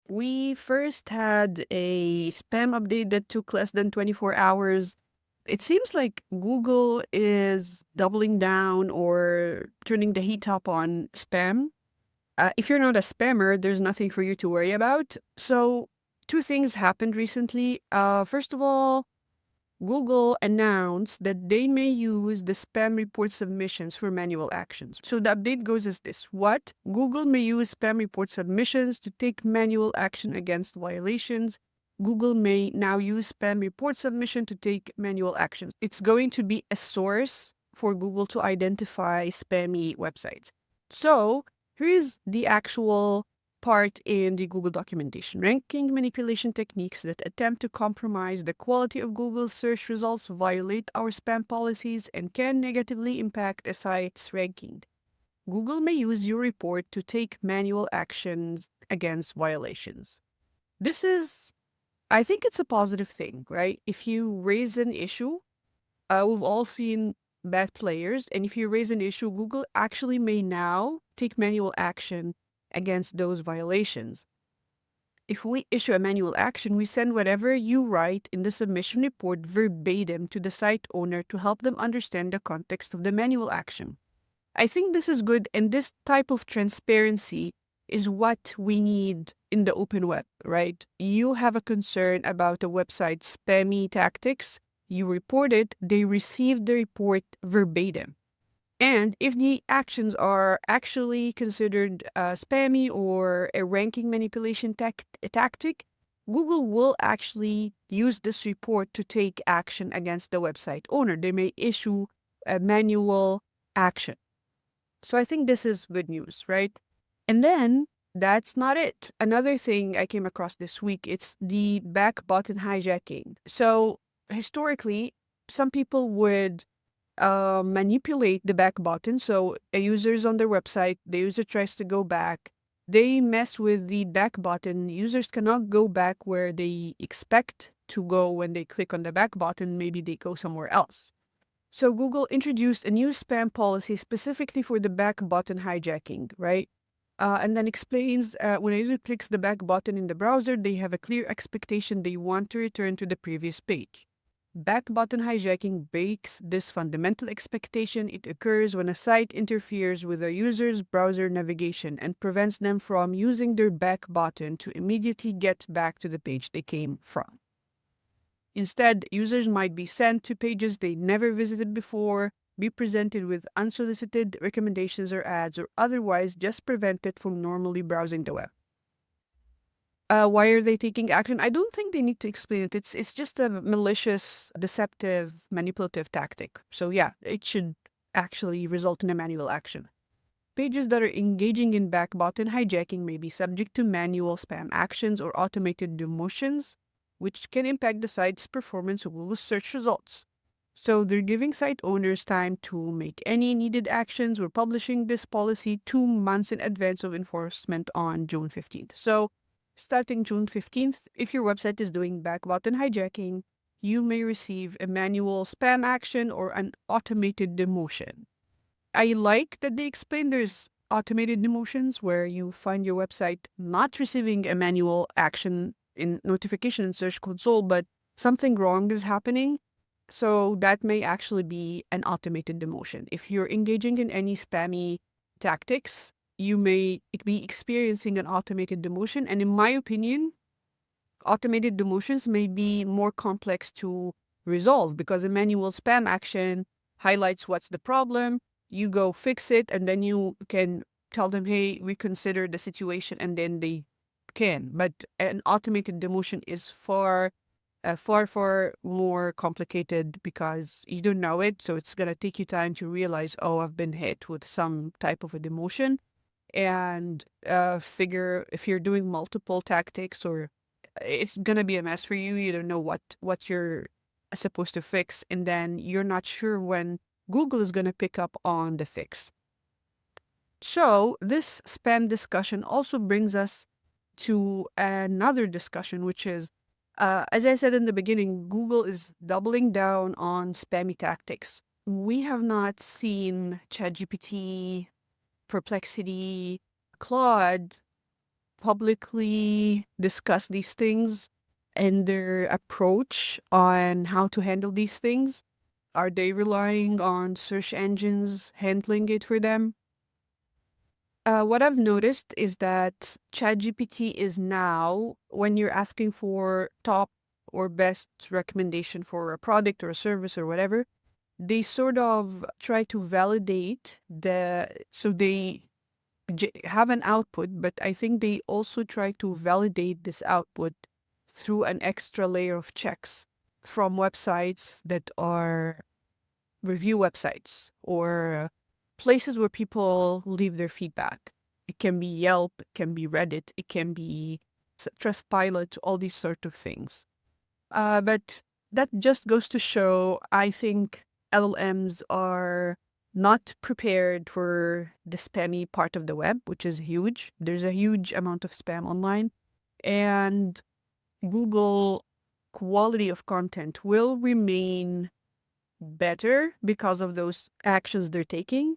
We first had a spam update that took less than 24 hours. It seems like Google is doubling down or turning the heat up on spam. If you're not a spammer, there's nothing for you to worry about. So, two things happened recently. First of all, Google announced that they may use the spam report submissions for manual actions. So the update goes as this. What? Google may use spam report submissions to take manual action against violations. Google may now use spam report submission to take manual actions. It's going to be a source for Google to identify spammy websites. So here's the actual part in the Google documentation. Ranking manipulation techniques that attempt to compromise the quality of Google's search results violate our spam policies and can negatively impact a site's ranking. Google may use your report to take manual actions against violations. This is, I think it's a positive thing, right? If you raise an issue, we've all seen bad players, and if you raise an issue, Google actually may now take manual action against those violations. If we issue a manual action, we send whatever you write in the submission report verbatim to the site owner to help them understand the context of the manual action. I think this is good, and this type of transparency is what we need in the open web, right? You have a concern about a website's spammy tactics, you report it, they receive the report verbatim. And if the actions are actually considered spammy or a ranking manipulation tactic, Google will actually use this report to take action against the website owner. They may issue a manual action. So I think this is good news, right? And then that's not it. Another thing I came across this week, it's the back button hijacking. So historically, some people would manipulate the back button. So a user is on their website, the user tries to go back. They mess with the back button. Users cannot go back where they expect to go when they click on the back button. Maybe they go somewhere else. So Google introduced a new spam policy specifically for the back button hijacking, right? And then explains when a user clicks the back button in the browser, they have a clear expectation they want to return to the previous page. Back button hijacking breaks this fundamental expectation. It occurs when a site interferes with a user's browser navigation and prevents them from using their back button to immediately get back to the page they came from. Instead, users might be sent to pages they never visited before, be presented with unsolicited recommendations or ads, or otherwise just prevented from normally browsing the web. Why are they taking action? I don't think they need to explain it. It's just a malicious, deceptive, manipulative tactic. So yeah, it should actually result in a manual action. Pages that are engaging in back button hijacking may be subject to manual spam actions or automated demotions, which can impact the site's performance or Google search results. So they're giving site owners time to make any needed actions. We're publishing this policy 2 months in advance of enforcement on June 15th. So starting June 15th, if your website is doing back button hijacking, you may receive a manual spam action or an automated demotion. I like that they explain there's automated demotions where you find your website not receiving a manual action in notification in Search Console, but something wrong is happening. So that may actually be an automated demotion. If you're engaging in any spammy tactics, you may be experiencing an automated demotion. And in my opinion, automated demotions may be more complex to resolve because a manual spam action highlights what's the problem. You go fix it, and then you can tell them, hey, reconsider the situation, and then they can. But an automated demotion is far more complicated because you don't know it. So it's going to take you time to realize, oh, I've been hit with some type of a demotion, and figure if you're doing multiple tactics, or it's gonna be a mess for you. You don't know what you're supposed to fix, and then you're not sure when Google is gonna pick up on the fix. So this spam discussion also brings us to another discussion, which is, as I said in the beginning, Google is doubling down on spammy tactics. We have not seen ChatGPT, Perplexity, Claude publicly discuss these things and their approach on how to handle these things? Are they relying on search engines handling it for them? What I've noticed is that ChatGPT is now, when you're asking for top or best recommendation for a product or a service or whatever, they sort of try to validate so they have an output, but I think they also try to validate this output through an extra layer of checks from websites that are review websites or places where people leave their feedback. It can be Yelp, it can be Reddit, it can be Trustpilot, all these sort of things. But that just goes to show, I think LLMs are not prepared for the spammy part of the web, which is huge. There's a huge amount of spam online. And Google quality of content will remain better because of those actions they're taking.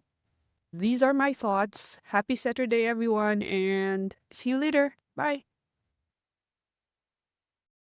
These are my thoughts. Happy Saturday, everyone, and see you later. Bye.